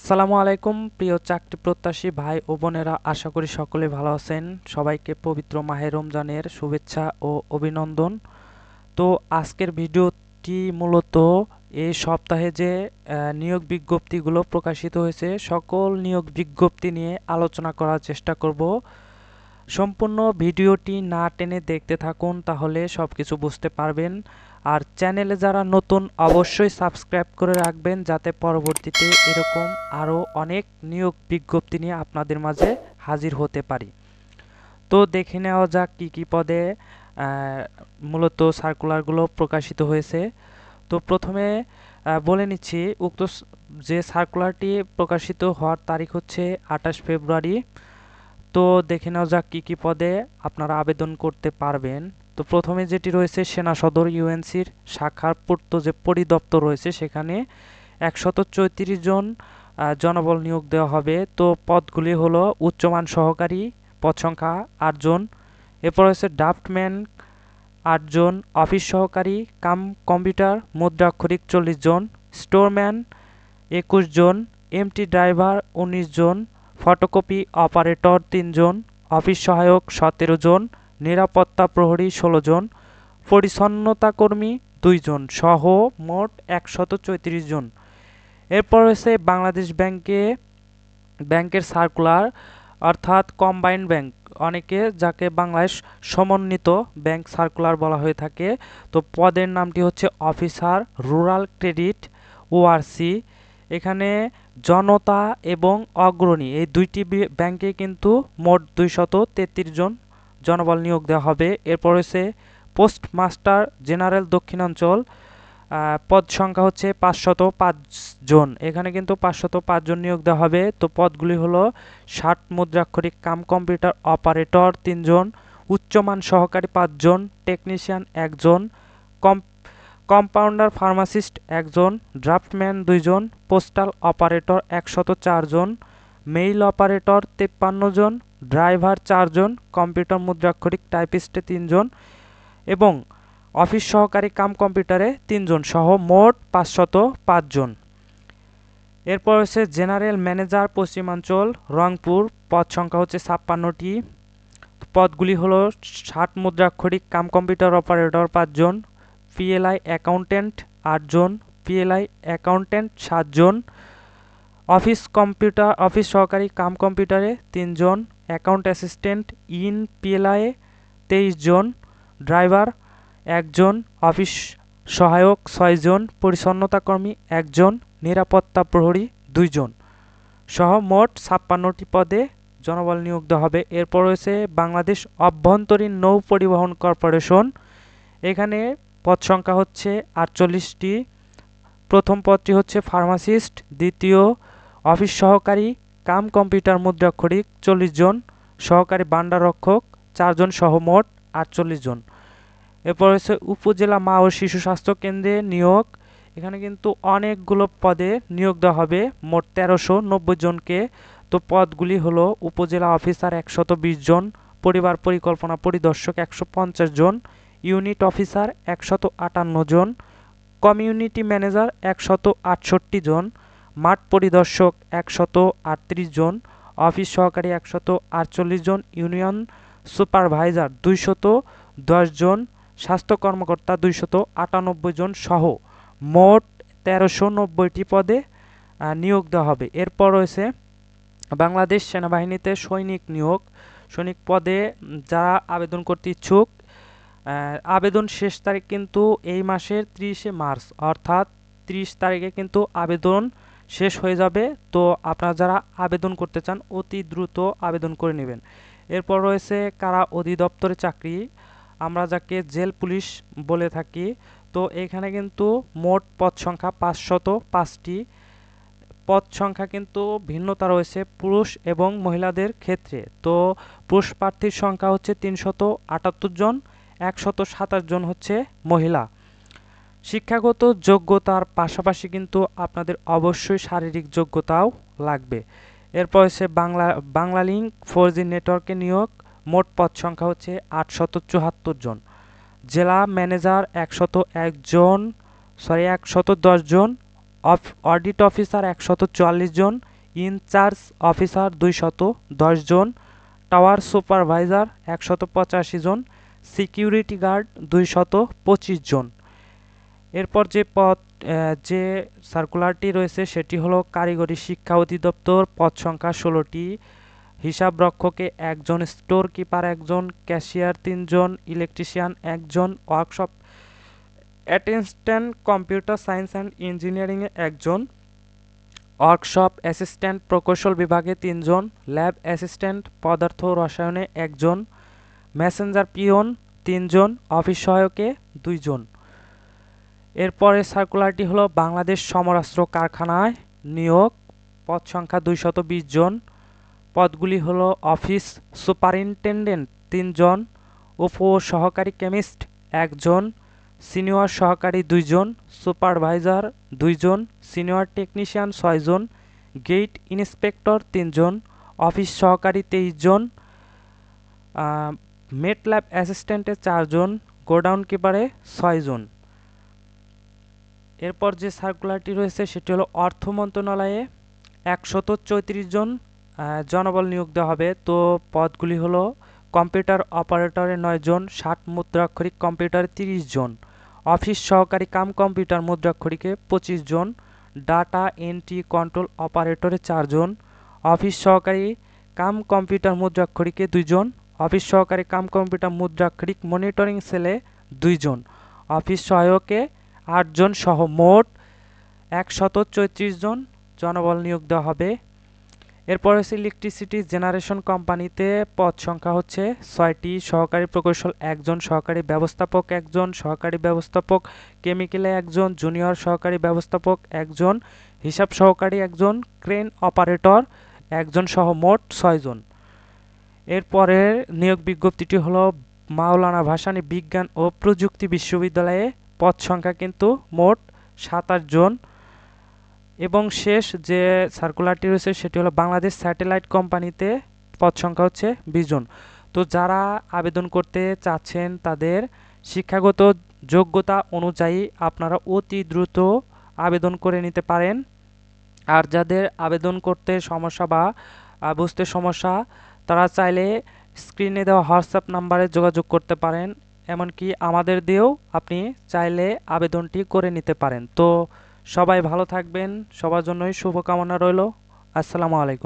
আসসালামু আলাইকুম প্রিয় চাকরি প্রত্যাশী ভাই ও বোনেরা, আশা করি সকলে ভালো আছেন। সবাইকে পবিত্র মাহে রমজানের শুভেচ্ছা ও অভিনন্দন। তো আজকের ভিডিওটি মূলত এই সপ্তাহে যে নিয়োগ বিজ্ঞপ্তিগুলো প্রকাশিত হয়েছে সকল নিয়োগ বিজ্ঞপ্তি নিয়ে আলোচনা করার চেষ্টা করব। সম্পূর্ণ ভিডিওটি না টেনে দেখতে থাকুন, তাহলে সবকিছু বুঝতে পারবেন। আর চ্যানেলে যারা নতুন অবশ্যই সাবস্ক্রাইব করে রাখবেন, যাতে পরবর্তীতে এরকম আরও অনেক নিয়োগ বিজ্ঞপ্তি নিয়ে আপনাদের মাঝে হাজির হতে পারি। তো দেখে নেওয়া যাক কী কী পদে মূলত সার্কুলারগুলো প্রকাশিত হয়েছে। তো প্রথমে বলে নিচ্ছি, উক্ত যে সার্কুলারটি প্রকাশিত হওয়ার তারিখ হচ্ছে 28 ফেব্রুয়ারি। তো দেখে নেওয়া যাক কী কী পদে আপনারা আবেদন করতে পারবেন। তো প্রথমে যেটি রয়েছে সেনা সদর ইউএনসির শাখার পূর্ত যে পরিদপ্তর রয়েছে, সেখানে 134 জন জনবল নিয়োগ দেওয়া হবে। তো পদগুলি হলো উচ্চমান সহকারী, পদ সংখ্যা 8 জন। এরপর রয়েছে ড্রাফটম্যান 8 জন, অফিস সহকারী কাম কম্পিউটার মুদ্রাক্ষরিক 40 জন, স্টোরম্যান 21 জন, এমটি ড্রাইভার 19 জন, ফটোকপি অপারেটর 3 জন, অফিস সহায়ক 17 জন, নিরাপত্তা প্রহরী 16 জন, পরিচ্ছন্নতাকর্মী 2 জন সহ মোট 134 জন। এরপর রয়েছে বাংলাদেশ ব্যাংকের সার্কুলার, অর্থাৎ কম্বাইন্ড ব্যাংক, অনেকে যাকে বাংলায় সমন্বিত ব্যাংক সার্কুলার বলা হয়ে থাকে। তো পদের নামটি হচ্ছে অফিসার রুরাল ক্রেডিট ওআরসি। এখানে জনতা এবং অগ্রণী এই দুইটি ব্যাংকে কিন্তু মোট 233 জন জনবল নিয়োগ দেওয়া হবে। এরপর রয়েছে পোস্টমাস্টার জেনারেল দক্ষিণাঞ্চল, পদ সংখ্যা হচ্ছে 505 জন। এখানে কিন্তু 505 জন নিয়োগ দেওয়া হবে। তো পদগুলি হলো 60 মুদ্রাক্ষরিক কাম কম্পিউটার অপারেটর 3 জন, উচ্চমান সহকারী 5 জন, টেকনিশিয়ান 1 জন, কম্পাউন্ডার ফার্মাসিস্ট 1 জন, ড্রাফটম্যান 2 জন, পোস্টাল অপারেটর 104 জন, মেইল অপারেটর 53 জন, ড্রাইভার 4 জন, কম্পিউটার মুদ্রাক্ষরিক টাইপিস্টে 3 জন এবং অফিস সহকারী কাম কম্পিউটারে 3 জন সহ মোট 505 জন। এরপর হচ্ছে জেনারেল ম্যানেজার পশ্চিমাঞ্চল রংপুর, পদ সংখ্যা হচ্ছে 56টি। পদগুলি হলো 60 মুদ্রাক্ষরিক কাম কম্পিউটার অপারেটর 5 জন, পিএলআই অ্যাকাউন্ট্যান্ট 8 জন, পিএলআই অ্যাকাউন্ট্যান্ট 7 জন, অফিস সহকারী কাম কম্পিউটারে 3 জন, অ্যাকাউন্ট অ্যাসিস্ট্যান্ট ইন পিএলআই 23 জন, ড্রাইভার 1 জন, অফিস সহায়ক 6 জন, পরিচ্ছন্নতাকর্মী 1 জন, নিরাপত্তা প্রহরী 2 জন সহ মোট 56টি পদে জনবল নিয়োগ দেওয়া হবে। এরপর রয়েছে বাংলাদেশ অভ্যন্তরীণ নৌ পরিবহন কর্পোরেশন। এখানে পদ সংখ্যা হচ্ছে 48টি। প্রথম পদটি হচ্ছে ফার্মাসিস্ট, দ্বিতীয় অফিস সহকারী কাম কম্পিউটার মুদ্রাক্ষরিক 40 জন, সহকারী ভান্ডাররক্ষক 4 জন সহ মোট 48 জন। এরপর হচ্ছে উপজেলা মা ও শিশু স্বাস্থ্য কেন্দ্রে নিয়োগ। এখানে কিন্তু অনেকগুলো পদে নিয়োগ দেওয়া হবে, মোট 1390 জনকে। তো পদগুলি হলো উপজেলা অফিসার 120 জন, পরিবার পরিকল্পনা পরিদর্শক 150 জন, ইউনিট অফিসার 158 জন, কমিউনিটি ম্যানেজার 168 জন, মাঠ পরিদর্শক 138 জন, অফিস সহকারী 148 জন, ইউনিয়ন সুপারভাইজার 210 জন, স্বাস্থ্য কর্মকর্তা 298 জন সহ মোট 1390টি পদে নিয়োগ দেওয়া হবে। এরপর রয়েছে বাংলাদেশ সেনাবাহিনীতে সৈনিক পদে যারা আবেদন করতে ইচ্ছুক, আবেদন শেষ তারিখ কিন্তু এই মাসের 30শে মার্চ, অর্থাৎ 30 তারিখে কিন্তু আবেদন শেষ হয়ে যাবে। তো আপনারা যারা আবেদন করতে চান অতি দ্রুত আবেদন করে নেবেন। এরপর রয়েছে কারা অধিদপ্তরে চাকরি, আমরা যাকে জেল পুলিশ বলে থাকি। তো এখানে কিন্তু মোট পদ সংখ্যা 505টি। পদ সংখ্যা কিন্তু ভিন্নতা রয়েছে পুরুষ এবং মহিলাদের ক্ষেত্রে। তো পুরুষ প্রার্থীর সংখ্যা হচ্ছে 378 জন, 127 জন হচ্ছে মহিলা। শিক্ষাগত যোগ্যতার পাশাপাশি কিন্তু আপনাদের অবশ্যই শারীরিক যোগ্যতাও লাগবে। এরপর হচ্ছে বাংলালিংক 4G নেটওয়ার্কে নিয়োগ, মোট পদ সংখ্যা হচ্ছে 874 জন। জেলা ম্যানেজার 110 জন, অডিট অফিসার 144 জন, ইনচার্জ অফিসার 210 জন, টাওয়ার সুপারভাইজার 185 জন, সিকিউরিটি গার্ড 225 জন। এরপর যে সার্কুলারটি রয়েছে সেটি হলো কারিগরি শিক্ষা অধিদপ্তর, পদ সংখ্যা 16টি, হিসাব রক্ষকে 1 জন, স্টোর কিপার 1 জন, ক্যাশিয়ার 3 জন, ইলেকট্রিশিয়ান 1 জন, workshop attendant computer science and ইঞ্জিনিয়ারিংয়ে 1 জন, ওয়ার্কশপ অ্যাসিস্ট্যান্ট প্রকৌশল বিভাগে 3 জন, ল্যাব অ্যাসিস্ট্যান্ট পদার্থ রসায়নে 1 জন, মেসেঞ্জার পিয়ন 3 জন, অফিস সহায়কে 2 জন। এরপরে সার্কুলারটি হলো বাংলাদেশ সমরাস্ত্র কারখানায় নিয়োগ, পদ সংখ্যা 220 জন, পদগুলি হলো অফিস সুপারিনটেনডেন্ট 3 জন, উপ সহকারী কেমিস্ট 1 জন, সিনিয়র সহকারী 2 জন, সুপারভাইজার 2 জন, সিনিয়র টেকনিশিয়ান 6 জন, গেট ইন্সপেক্টর 3 জন, অফিস সহকারী 23 জন, মেট ল্যাব অ্যাসিস্ট্যান্টে 4 জন, গোডাউন কিপারে 6 জন। এরপর যে সার্কুলারটি রয়েছে সেটি হলো অর্থ মন্ত্রণালয়ে 134 জন জনবল নিয়োগ দেওয়া হবে। তো পদগুলি হলো কম্পিউটার অপারেটরে 9 জন, 60 মুদ্রাক্ষরিক কম্পিউটারে 30 জন, অফিস সহকারী কাম কম্পিউটার মুদ্রাক্ষরিকে 25 জন, ডাটা এন্ট্রি কন্ট্রোল অপারেটরে 4 জন, অফিস সহকারী কাম কম্পিউটার মুদ্রাক্ষরিকে 2 জন, অফিস সহকারী কাম কম্পিউটার মুদ্রাক্ষরিক মনিটরিং সেলে 2 জন, অফিস সহায়কে 8 জন সহ মোট 134 জন জনবল নিয়োগ দেওয়া হবে। এরপর হচ্ছে ইলেকট্রিসিটি জেনারেশন কোম্পানিতে পদ সংখ্যা হচ্ছে 6টি, সহকারী প্রকৌশল 1 জন, সহকারী ব্যবস্থাপক 1 জন, সহকারী ব্যবস্থাপক কেমিক্যালে 1 জন, জুনিয়র সহকারী ব্যবস্থাপক 1 জন, হিসাব সহকারী 1 জন, ক্রেন অপারেটর 1 জন সহ মোট 6 জন। এরপরে নিয়োগ বিজ্ঞপ্তিটি হলো মাওলানা ভাসানী বিজ্ঞান ও প্রযুক্তি বিশ্ববিদ্যালয়ে, পদ সংখ্যা কিন্তু মোট 27 জন। এবং শেষ যে সার্কুলারটি রয়েছে সেটি হলো বাংলাদেশ স্যাটেলাইট কোম্পানিতে, পদ সংখ্যা হচ্ছে 20 জন। তো যারা আবেদন করতে চাচ্ছেন তাদের শিক্ষাগত যোগ্যতা অনুযায়ী আপনারা অতি দ্রুত আবেদন করে নিতে পারেন। আর যাদের আবেদন করতে সমস্যা বা বুঝতে সমস্যা তারা চাইলে স্ক্রিনে দেওয়া হোয়াটসঅ্যাপ নাম্বারে যোগাযোগ করতে পারেন, এমনকি আমাদের দিয়েও আপনি চাইলে আবেদনটি করে নিতে পারেন। তো সবাই ভালো থাকবেন, সবার জন্যই শুভকামনা রইল। আসসালামু আলাইকুম।